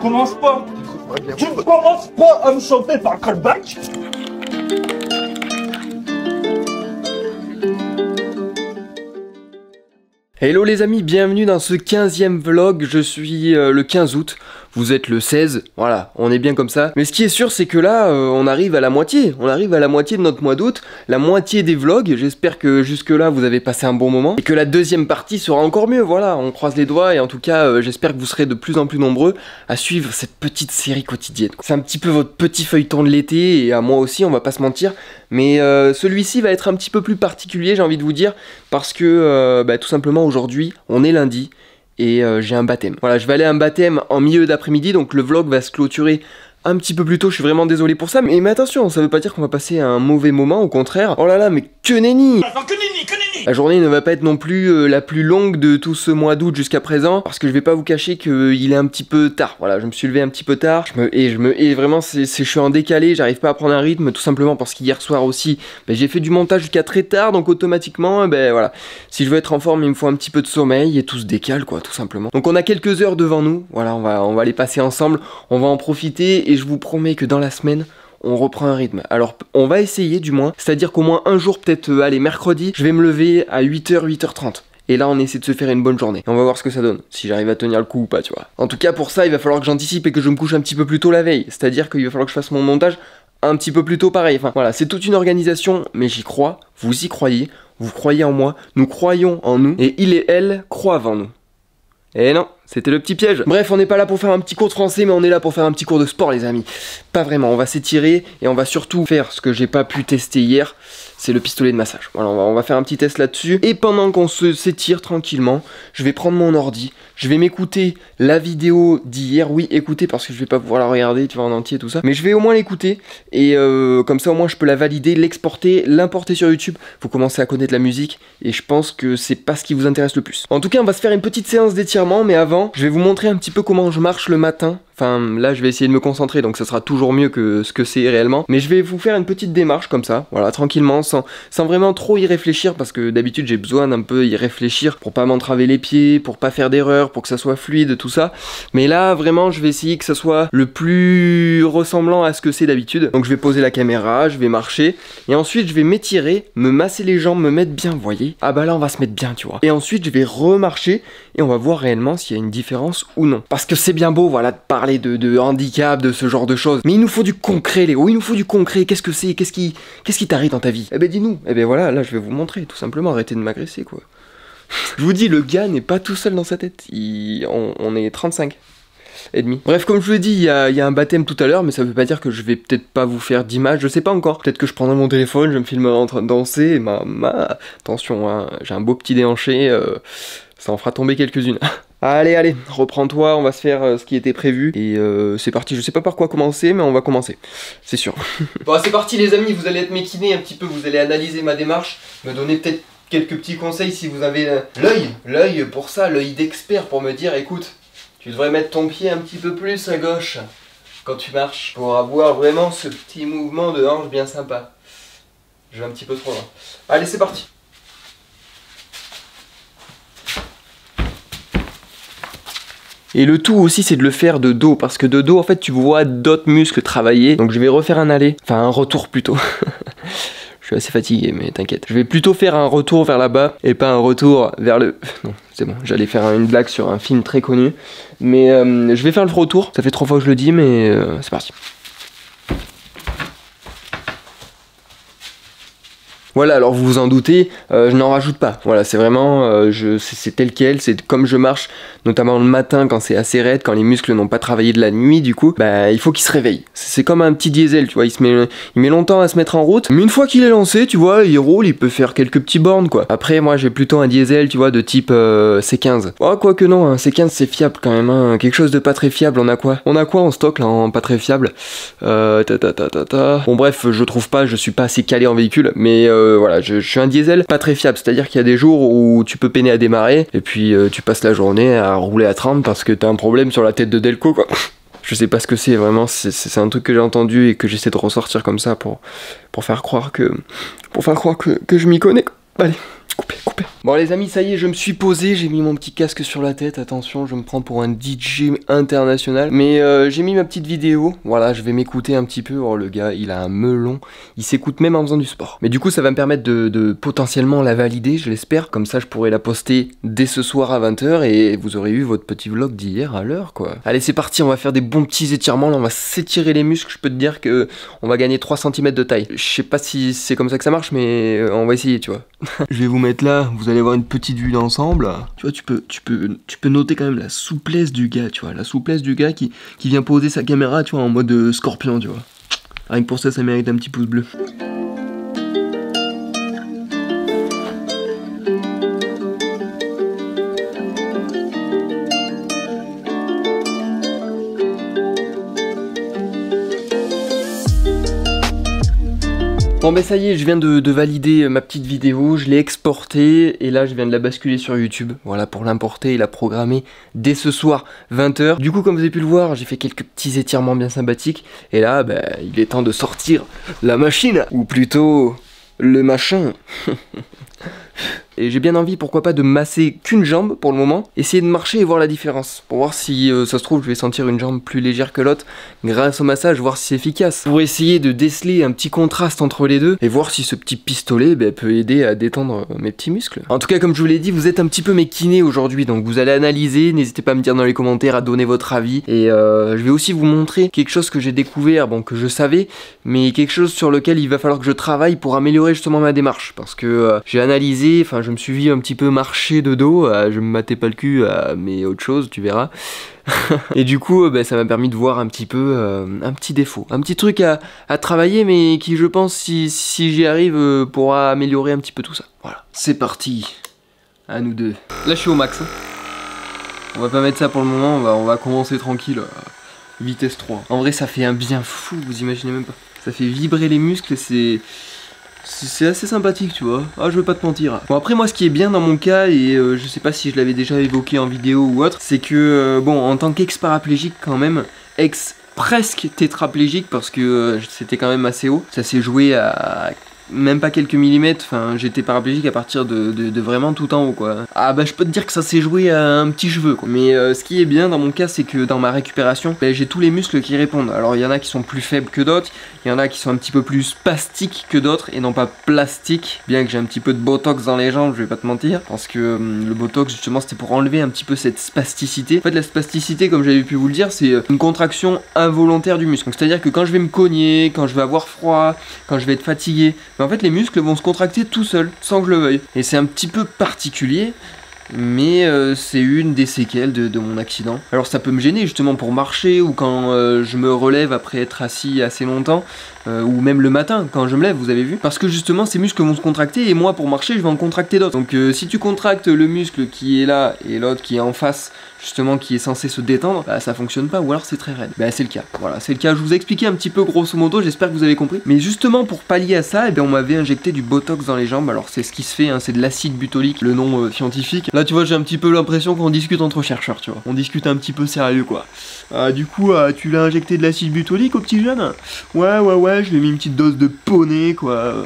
commences pas. Tu ne commences pas à me chanter par le callback. Hello les amis, bienvenue dans ce 15e vlog, je suis le 15 août, vous êtes le 16, voilà, on est bien comme ça. Mais ce qui est sûr c'est que là, on arrive à la moitié de notre mois d'août, la moitié des vlogs, j'espère que jusque là vous avez passé un bon moment, et que la deuxième partie sera encore mieux, voilà, on croise les doigts, et en tout cas, j'espère que vous serez de plus en plus nombreux à suivre cette petite série quotidienne. C'est un petit peu votre petit feuilleton de l'été, et à moi aussi, on va pas se mentir, mais celui-ci va être un petit peu plus particulier, j'ai envie de vous dire, parce que tout simplement aujourd'hui, on est lundi et j'ai un baptême. Voilà, je vais aller à un baptême en milieu d'après-midi, donc le vlog va se clôturer un petit peu plus tôt, je suis vraiment désolé pour ça, mais attention, ça veut pas dire qu'on va passer un mauvais moment, au contraire. Oh là là, mais que nenni! La journée ne va pas être non plus la plus longue de tout ce mois d'août jusqu'à présent, parce que je vais pas vous cacher qu'il est un petit peu tard. Voilà, je me suis levé un petit peu tard, et vraiment, je suis en décalé, j'arrive pas à prendre un rythme, tout simplement parce qu'hier soir aussi, j'ai fait du montage jusqu'à très tard, donc automatiquement, voilà, si je veux être en forme, il me faut un petit peu de sommeil, et tout se décale, quoi, tout simplement. Donc on a quelques heures devant nous, voilà, on va les passer ensemble, on va en profiter, et je vous promets que dans la semaine, on reprend un rythme. Alors on va essayer du moins, c'est-à-dire qu'au moins un jour, peut-être allez mercredi, je vais me lever à 8h, 8h30. Et là on essaie de se faire une bonne journée. Et on va voir ce que ça donne, si j'arrive à tenir le coup ou pas, tu vois. En tout cas pour ça, il va falloir que j'anticipe et que je me couche un petit peu plus tôt la veille. C'est-à-dire qu'il va falloir que je fasse mon montage un petit peu plus tôt pareil. Enfin voilà, c'est toute une organisation, mais j'y crois, vous y croyez, vous croyez en moi, nous croyons en nous, et il et elle croient en nous. Et non, c'était le petit piège. Bref, on n'est pas là pour faire un petit cours de français, mais on est là pour faire un petit cours de sport, les amis. Pas vraiment, on va s'étirer et on va surtout faire ce que j'ai pas pu tester hier, c'est le pistolet de massage. Voilà, on va faire un petit test là-dessus. Et pendant qu'on s'étire tranquillement, je vais prendre mon ordi, je vais m'écouter la vidéo d'hier. Oui, écoutez, parce que je vais pas pouvoir la regarder, tu vois, en entier, tout ça. Mais je vais au moins l'écouter, et comme ça au moins je peux la valider, l'exporter, l'importer sur YouTube. Faut commencer à connaître la musique, et je pense que c'est pas ce qui vous intéresse le plus. En tout cas, on va se faire une petite séance d'étirement, mais avant, je vais vous montrer un petit peu comment je marche le matin. Enfin, là, je vais essayer de me concentrer, donc ça sera toujours mieux que ce que c'est réellement. Mais je vais vous faire une petite démarche comme ça, voilà, tranquillement, sans vraiment trop y réfléchir, parce que d'habitude, j'ai besoin d'un peu y réfléchir pour pas m'entraver les pieds, pour pas faire d'erreur, pour que ça soit fluide, tout ça. Mais là, vraiment, je vais essayer que ça soit le plus ressemblant à ce que c'est d'habitude. Donc, je vais poser la caméra, je vais marcher, et ensuite, je vais m'étirer, me masser les jambes, me mettre bien, vous voyez. Ah bah là, on va se mettre bien, tu vois. Et ensuite, je vais remarcher, et on va voir réellement s'il y a une différence ou non. Parce que c'est bien beau, voilà, de parler de handicap, de ce genre de choses. Mais il nous faut du concret, Léo, il nous faut du concret. Qu'est-ce que c'est? Qu'est-ce qui t'arrive dans ta vie? Eh ben dis-nous. Eh ben voilà, là je vais vous montrer, tout simplement, arrêtez de m'agresser, quoi. Je vous dis, le gars n'est pas tout seul dans sa tête. On est 35 et demi. Bref, comme je vous l'ai dit, il y a un baptême tout à l'heure, mais ça veut pas dire que je vais peut-être pas vous faire d'image, je sais pas encore. Peut-être que je prendrai mon téléphone, je me filmerai en train de danser, et attention, hein, j'ai un beau petit déhanché, ça en fera tomber quelques-unes. Allez, reprends-toi, on va se faire ce qui était prévu. Et c'est parti, je sais pas par quoi commencer, mais on va commencer, c'est sûr. Bon, c'est parti les amis, vous allez être mes kinés un petit peu, vous allez analyser ma démarche, me donner peut-être quelques petits conseils si vous avez l'œil pour ça, l'œil d'expert pour me dire, écoute, tu devrais mettre ton pied un petit peu plus à gauche quand tu marches, pour avoir vraiment ce petit mouvement de hanche bien sympa. Je vais un petit peu trop loin. Allez, c'est parti. Et le tout aussi c'est de le faire de dos, parce que de dos en fait tu vois d'autres muscles travailler. Donc je vais refaire un aller, enfin un retour plutôt. Je suis assez fatigué mais t'inquiète. Je vais plutôt faire un retour vers là-bas et pas un retour vers le... Non c'est bon, j'allais faire une blague sur un film très connu. Mais je vais faire le retour, ça fait 3 fois que je le dis mais c'est parti. Voilà, alors vous vous en doutez, je n'en rajoute pas. Voilà, c'est vraiment, c'est tel quel, c'est comme je marche, notamment le matin quand c'est assez raide, quand les muscles n'ont pas travaillé de la nuit, du coup, bah il faut qu'il se réveille. C'est comme un petit diesel, tu vois, il met longtemps à se mettre en route, mais une fois qu'il est lancé, tu vois, il roule, il peut faire quelques petits bornes, quoi. Après, moi, j'ai plutôt un diesel, tu vois, de type C15. Oh, quoique non, un C15 c'est fiable quand même, hein. Quelque chose de pas très fiable, on a quoi en stock là, en pas très fiable? Bon bref, je trouve pas, je suis pas assez calé en véhicule, mais voilà, je suis un diesel pas très fiable, c'est à dire qu'il y a des jours où tu peux peiner à démarrer et puis tu passes la journée à rouler à 30 parce que t'as un problème sur la tête de Delco, quoi. Je sais pas ce que c'est vraiment, c'est un truc que j'ai entendu et que j'essaie de ressortir comme ça pour faire croire que je m'y connais, quoi. Allez, coupez. Bon les amis, ça y est, je me suis posé, j'ai mis mon petit casque sur la tête, attention, je me prends pour un DJ international. Mais j'ai mis ma petite vidéo, voilà, je vais m'écouter un petit peu. Oh le gars, il a un melon, il s'écoute même en faisant du sport. Mais du coup, ça va me permettre de potentiellement la valider, je l'espère. Comme ça, je pourrai la poster dès ce soir à 20 h et vous aurez eu votre petit vlog d'hier à l'heure, quoi. Allez, c'est parti, on va faire des bons petits étirements, là, on va s'étirer les muscles, je peux te dire que on va gagner 3 cm de taille. Je sais pas si c'est comme ça que ça marche, mais on va essayer, tu vois. Je vais vous mettre là, vous allez avoir une petite vue d'ensemble. Tu vois, tu peux noter quand même la souplesse du gars, tu vois, la souplesse du gars qui vient poser sa caméra, tu vois, en mode scorpion, tu vois. Rien que pour ça, ça mérite un petit pouce bleu. Bon ben ça y est, je viens de valider ma petite vidéo, je l'ai exportée et là je viens de la basculer sur YouTube, voilà, pour l'importer et la programmer dès ce soir 20 h. Du coup, comme vous avez pu le voir, j'ai fait quelques petits étirements bien sympathiques et là ben, il est temps de sortir la machine, ou plutôt le machin. Et j'ai bien envie, pourquoi pas, de masser qu'une jambe pour le moment, essayer de marcher et voir la différence, pour voir si ça se trouve je vais sentir une jambe plus légère que l'autre grâce au massage, voir si c'est efficace, pour essayer de déceler un petit contraste entre les deux et voir si ce petit pistolet peut aider à détendre mes petits muscles. En tout cas, comme je vous l'ai dit, vous êtes un petit peu mes kinés aujourd'hui, donc vous allez analyser, n'hésitez pas à me dire dans les commentaires, à donner votre avis, et je vais aussi vous montrer quelque chose que j'ai découvert, bon, que je savais, mais quelque chose sur lequel il va falloir que je travaille pour améliorer justement ma démarche, parce que j'ai analysé, enfin je me suis vu un petit peu marcher de dos, je me matais pas le cul, mais autre chose, tu verras. Et du coup, ça m'a permis de voir un petit peu un petit défaut, un petit truc à travailler, mais qui, je pense, si j'y arrive, pourra améliorer un petit peu tout ça. Voilà, c'est parti, à nous deux. Là, je suis au max. Hein. On va pas mettre ça pour le moment, on va commencer tranquille, vitesse 3. En vrai, ça fait un bien fou, vous imaginez même pas. Ça fait vibrer les muscles, c'est assez sympathique, tu vois. Ah, je veux pas te mentir. Bon, après, moi, ce qui est bien dans mon cas, et je sais pas si je l'avais déjà évoqué en vidéo ou autre, c'est que, bon, en tant qu'ex-paraplégique, quand même, presque tétraplégique, parce que c'était quand même assez haut, ça s'est joué à même pas quelques millimètres, enfin j'étais paraplégique à partir de vraiment tout en haut, quoi. Ah bah je peux te dire que ça s'est joué à un petit cheveu, quoi. Mais ce qui est bien dans mon cas, c'est que dans ma récupération, j'ai tous les muscles qui répondent. Alors il y en a qui sont plus faibles que d'autres, il y en a qui sont un petit peu plus spastiques que d'autres et non pas plastiques, bien que j'ai un petit peu de botox dans les jambes, je vais pas te mentir, parce que le botox justement c'était pour enlever un petit peu cette spasticité. En fait, la spasticité, comme j'avais pu vous le dire, c'est une contraction involontaire du muscle. C'est à dire que quand je vais me cogner, quand je vais avoir froid, quand je vais être fatigué, mais en fait les muscles vont se contracter tout seuls, sans que je le veuille. Et c'est un petit peu particulier, mais c'est une des séquelles de mon accident. Alors ça peut me gêner justement pour marcher, ou quand je me relève après être assis assez longtemps, ou même le matin quand je me lève, vous avez vu, parce que justement ces muscles vont se contracter et moi pour marcher je vais en contracter d'autres. Donc si tu contractes le muscle qui est là et l'autre qui est en face, justement qui est censé se détendre, bah ça fonctionne pas, ou alors c'est très raide. Bah c'est le cas, voilà, c'est le cas. Je vous ai expliqué un petit peu grosso modo, j'espère que vous avez compris. Mais justement pour pallier à ça, on m'avait injecté du botox dans les jambes. Alors c'est ce qui se fait, hein, c'est de l'acide butyrique, le nom scientifique. Là tu vois, j'ai un petit peu l'impression qu'on discute entre chercheurs, tu vois, on discute un petit peu sérieux, quoi. Du coup tu l'as injecté de l'acide butyrique au petit jeune? Ouais, je lui ai mis une petite dose de poney, quoi,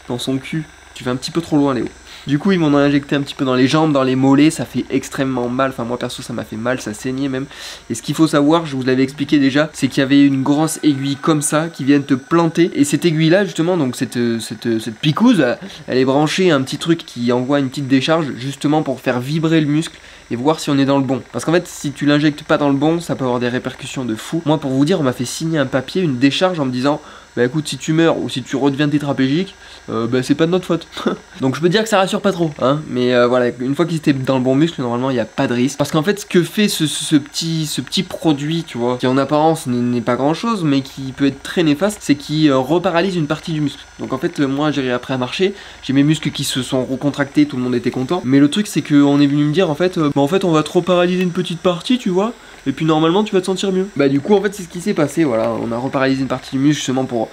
dans son cul. Tu vas un petit peu trop loin, Léo. Du coup ils m'en ont injecté un petit peu dans les jambes, dans les mollets, ça fait extrêmement mal, enfin moi perso ça m'a fait mal, ça saignait même. Et ce qu'il faut savoir, je vous l'avais expliqué déjà, c'est qu'il y avait une grosse aiguille comme ça qui vient te planter. Et cette aiguille là justement, donc cette picouse, elle est branchée à un petit truc qui envoie une petite décharge justement pour faire vibrer le muscle et voir si on est dans le bon. Parce qu'en fait si tu l'injectes pas dans le bon, ça peut avoir des répercussions de fou. Moi pour vous dire, on m'a fait signer un papier, une décharge en me disant bah écoute, si tu meurs ou si tu redeviens tétraplégique, c'est pas de notre faute. Donc je peux dire que ça rassure pas trop, hein, mais voilà, une fois qu'il était dans le bon muscle, normalement il n'y a pas de risque. Parce qu'en fait ce que fait ce petit produit, tu vois, qui en apparence n'est pas grand chose, mais qui peut être très néfaste, c'est qu'il reparalyse une partie du muscle. Donc en fait moi j'ai appris à marcher, j'ai mes muscles qui se sont recontractés, tout le monde était content. Mais le truc c'est qu'on est venu me dire en fait, en fait on va trop paralyser une petite partie, tu vois, et puis normalement tu vas te sentir mieux. Bah du coup en fait c'est ce qui s'est passé, voilà, on a reparalysé une partie du muscle justement pour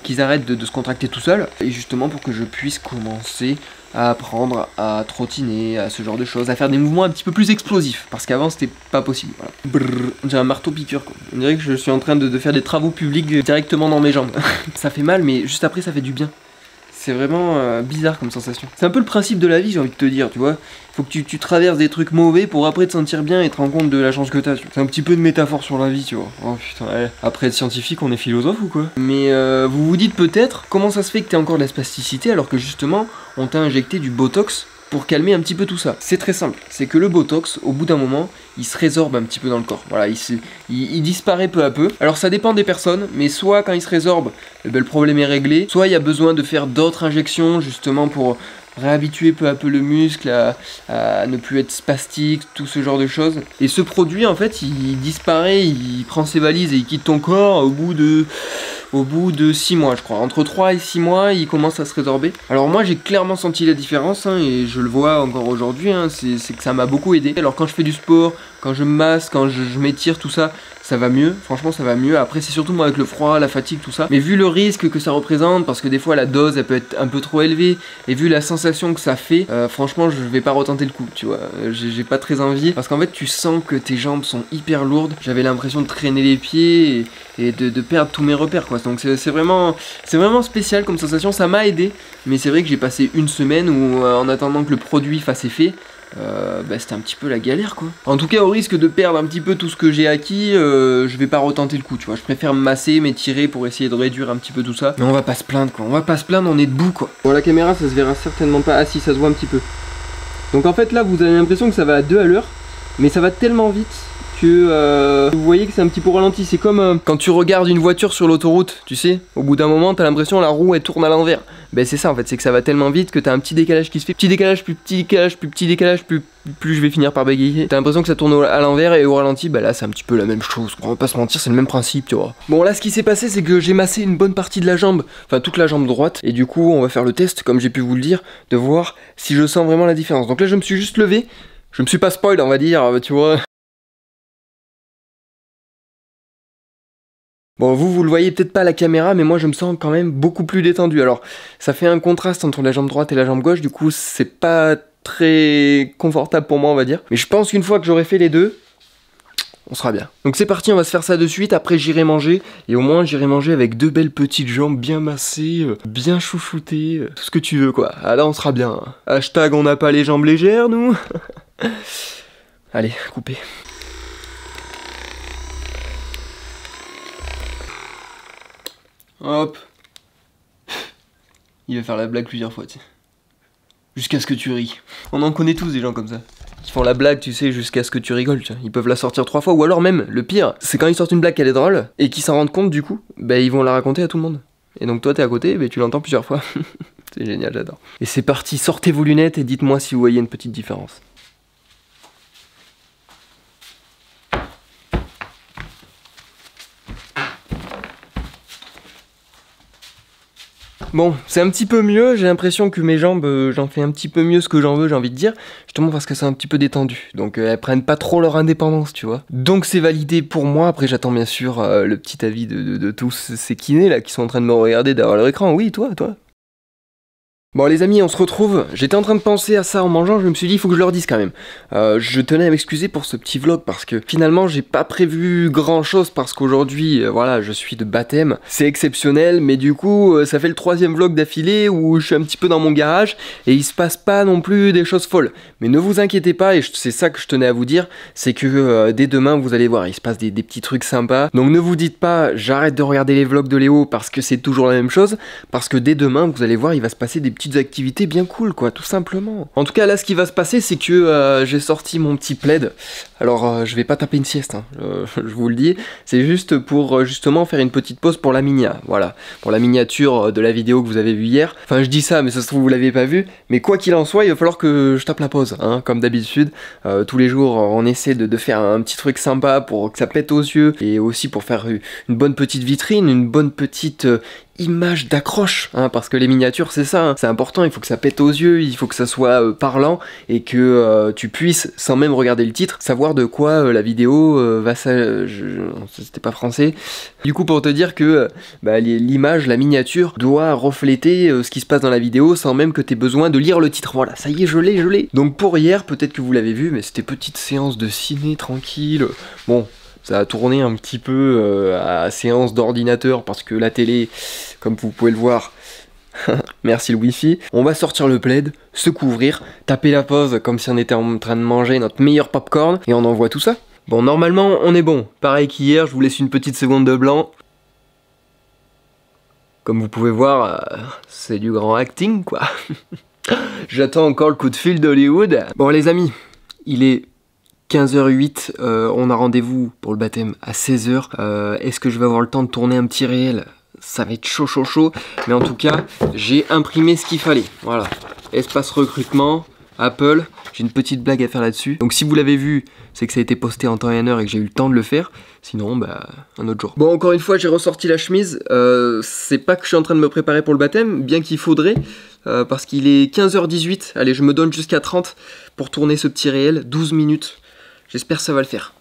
qu'ils arrêtent de se contracter tout seul, et justement pour que je puisse commencer à apprendre à trottiner, à ce genre de choses, à faire des mouvements un petit peu plus explosifs, parce qu'avant c'était pas possible, voilà. Brrr, j'ai un marteau piqueur, quoi. On dirait que je suis en train de faire des travaux publics directement dans mes jambes. Ça fait mal, mais juste après ça fait du bien. C'est vraiment bizarre comme sensation. C'est un peu le principe de la vie, j'ai envie de te dire, tu vois. Faut que tu traverses des trucs mauvais pour après te sentir bien et te rendre compte de la chance que t'as. C'est un petit peu de métaphore sur la vie, tu vois. Oh putain, ouais. Après être scientifique, on est philosophe ou quoi? Mais vous vous dites peut-être comment ça se fait que t'aies encore de la spasticité alors que justement on t'a injecté du botox pour calmer un petit peu tout ça. C'est très simple, c'est que le botox, au bout d'un moment, il se résorbe un petit peu dans le corps. Voilà, il disparaît peu à peu. Alors ça dépend des personnes, mais soit quand il se résorbe, eh ben, le problème est réglé, soit il y a besoin de faire d'autres injections justement pour réhabituer peu à peu le muscle à ne plus être spastique, tout ce genre de choses. Et ce produit en fait il disparaît, il prend ses valises et il quitte ton corps au bout de 6 mois je crois. Entre 3 et 6 mois il commence à se résorber. Alors moi j'ai clairement senti la différence hein, et je le vois encore aujourd'hui, hein, c'est que ça m'a beaucoup aidé. Alors quand je fais du sport, quand je me masse, quand je m'étire, tout ça, ça va mieux, franchement ça va mieux. Après c'est surtout moi avec le froid, la fatigue, tout ça. Mais vu le risque que ça représente, parce que des fois la dose elle peut être un peu trop élevée, et vu la sensation que ça fait, franchement je vais pas retenter le coup, tu vois. J'ai pas très envie, parce qu'en fait tu sens que tes jambes sont hyper lourdes. J'avais l'impression de traîner les pieds et de perdre tous mes repères quoi. Donc c'est vraiment spécial comme sensation, ça m'a aidé. Mais c'est vrai que j'ai passé une semaine où en attendant que le produit fasse effet, bah, c'était un petit peu la galère quoi. En tout cas au risque de perdre un petit peu tout ce que j'ai acquis, je vais pas retenter le coup tu vois. Je préfère me masser, m'étirer pour essayer de réduire un petit peu tout ça. Mais on va pas se plaindre quoi, on va pas se plaindre, on est debout quoi. Bon la caméra ça se verra certainement pas, ah si ça se voit un petit peu. Donc en fait là vous avez l'impression que ça va à 2 à l'heure, mais ça va tellement vite que vous voyez que c'est un petit peu ralenti. C'est comme quand tu regardes une voiture sur l'autoroute, tu sais, au bout d'un moment t'as l'impression la roue elle tourne à l'envers. Ben c'est ça en fait, c'est que ça va tellement vite que t'as un petit décalage qui se fait, petit décalage, plus petit décalage, plus petit décalage, plus je vais finir par bégayer. T'as l'impression que ça tourne à l'envers et au ralenti, bah là c'est un petit peu la même chose. On va pas se mentir, c'est le même principe, tu vois. Bon là ce qui s'est passé c'est que j'ai massé une bonne partie de la jambe, enfin toute la jambe droite, et du coup on va faire le test, comme j'ai pu vous le dire, de voir si je sens vraiment la différence. Donc là je me suis juste levé, je me suis pas spoil on va dire, tu vois. Bon, vous le voyez peut-être pas à la caméra, mais moi je me sens quand même beaucoup plus détendu. Alors, ça fait un contraste entre la jambe droite et la jambe gauche, du coup c'est pas très confortable pour moi on va dire. Mais je pense qu'une fois que j'aurai fait les deux, on sera bien. Donc c'est parti, on va se faire ça de suite, après j'irai manger, et au moins j'irai manger avec 2 belles petites jambes bien massées, bien chouchoutées, tout ce que tu veux quoi. Ah là on sera bien. Hashtag on n'a pas les jambes légères nous. Allez, coupez. Hop. Il va faire la blague plusieurs fois, tu sais. Jusqu'à ce que tu ris. On en connaît tous des gens comme ça. Qui font la blague, tu sais, jusqu'à ce que tu rigoles, tu vois. Ils peuvent la sortir 3 fois, ou alors même, le pire, c'est quand ils sortent une blague qu'elle est drôle, et qu'ils s'en rendent compte du coup, bah ils vont la raconter à tout le monde. Et donc toi t'es à côté, bah tu l'entends plusieurs fois. C'est génial, j'adore. Et c'est parti, sortez vos lunettes et dites-moi si vous voyez une petite différence. Bon, c'est un petit peu mieux, j'ai l'impression que mes jambes, j'en fais un petit peu mieux ce que j'en veux, j'ai envie de dire, justement parce que c'est un petit peu détendu, donc elles prennent pas trop leur indépendance, tu vois. Donc c'est validé pour moi, après j'attends bien sûr le petit avis de tous ces kinés là qui sont en train de me regarder derrière leur écran, oui toi. Bon les amis, on se retrouve, j'étais en train de penser à ça en mangeant, je me suis dit il faut que je leur dise quand même. Je tenais à m'excuser pour ce petit vlog parce que finalement j'ai pas prévu grand chose parce qu'aujourd'hui, voilà, je suis de baptême, c'est exceptionnel, mais du coup ça fait le 3e vlog d'affilée où je suis un petit peu dans mon garage et il se passe pas non plus des choses folles. Mais ne vous inquiétez pas, et c'est ça que je tenais à vous dire, c'est que dès demain vous allez voir, il se passe des petits trucs sympas. Donc ne vous dites pas j'arrête de regarder les vlogs de Léo parce que c'est toujours la même chose, parce que dès demain vous allez voir il va se passer des petites activités bien cool quoi, tout simplement. En tout cas là ce qui va se passer c'est que j'ai sorti mon petit plaid. Alors je vais pas taper une sieste hein, je vous le dis, c'est juste pour justement faire une petite pause pour la minia, voilà, pour la miniature de la vidéo que vous avez vue hier. Enfin je dis ça mais ça se trouve vous l'avez pas vu, mais quoi qu'il en soit il va falloir que je tape la pause hein, comme d'habitude. Tous les jours on essaie de faire un petit truc sympa pour que ça pète aux yeux et aussi pour faire une bonne petite vitrine, une bonne petite image d'accroche, hein, parce que les miniatures c'est ça, hein, c'est important, il faut que ça pète aux yeux, il faut que ça soit parlant et que tu puisses, sans même regarder le titre, savoir de quoi la vidéo va c'était pas français. Du coup pour te dire que l'image, la miniature doit refléter ce qui se passe dans la vidéo sans même que tu aies besoin de lire le titre. Voilà, ça y est, je l'ai. Donc pour hier, peut-être que vous l'avez vu, mais c'était petite séance de ciné tranquille. Bon, ça a tourné un petit peu à séance d'ordinateur parce que la télé, comme vous pouvez le voir, Merci le wifi. On va sortir le plaid, se couvrir, taper la pause comme si on était en train de manger notre meilleur popcorn et on envoie tout ça. Bon, normalement, on est bon. Pareil qu'hier, je vous laisse une petite seconde de blanc. Comme vous pouvez voir, c'est du grand acting, quoi. J'attends encore le coup de fil d'Hollywood. Bon, les amis, il est 15h08. On a rendez-vous pour le baptême à 16h. Est-ce que je vais avoir le temps de tourner un petit réel ? Ça va être chaud, chaud, chaud. Mais en tout cas, j'ai imprimé ce qu'il fallait. Voilà. Espace recrutement. Apple, j'ai une petite blague à faire là-dessus. Donc si vous l'avez vu, c'est que ça a été posté en temps et en heure et que j'ai eu le temps de le faire. Sinon, bah, un autre jour. Bon, encore une fois, j'ai ressorti la chemise. C'est pas que je suis en train de me préparer pour le baptême, bien qu'il faudrait, parce qu'il est 15h18. Allez, je me donne jusqu'à 30 pour tourner ce petit réel, 12 minutes. J'espère que ça va le faire.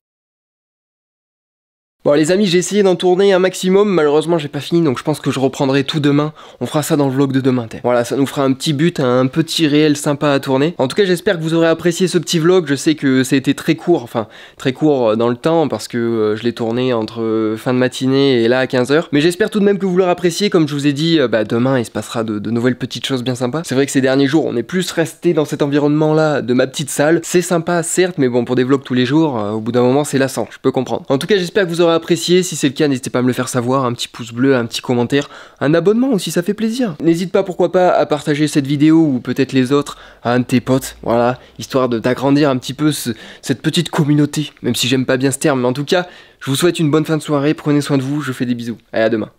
Bon les amis, j'ai essayé d'en tourner un maximum, malheureusement j'ai pas fini, donc je pense que je reprendrai tout demain. On fera ça dans le vlog de demain. Voilà, ça nous fera un petit but, un petit réel sympa à tourner. En tout cas, j'espère que vous aurez apprécié ce petit vlog. Je sais que ça a été très court, enfin très court dans le temps, parce que je l'ai tourné entre fin de matinée et là à 15h. Mais j'espère tout de même que vous l'aurez apprécié. Comme je vous ai dit, demain il se passera de nouvelles petites choses bien sympas. C'est vrai que ces derniers jours, on est plus resté dans cet environnement-là de ma petite salle. C'est sympa, certes, mais bon, pour des vlogs tous les jours, au bout d'un moment, c'est lassant, je peux comprendre. En tout cas, j'espère que vous aurez apprécié. Si c'est le cas, n'hésitez pas à me le faire savoir, un petit pouce bleu, un petit commentaire, un abonnement aussi, ça fait plaisir. N'hésite pas, pourquoi pas, à partager cette vidéo ou peut-être les autres à un de tes potes, voilà, histoire d'agrandir un petit peu cette petite communauté, même si j'aime pas bien ce terme, mais en tout cas, je vous souhaite une bonne fin de soirée, prenez soin de vous, je vous fais des bisous, allez, à demain.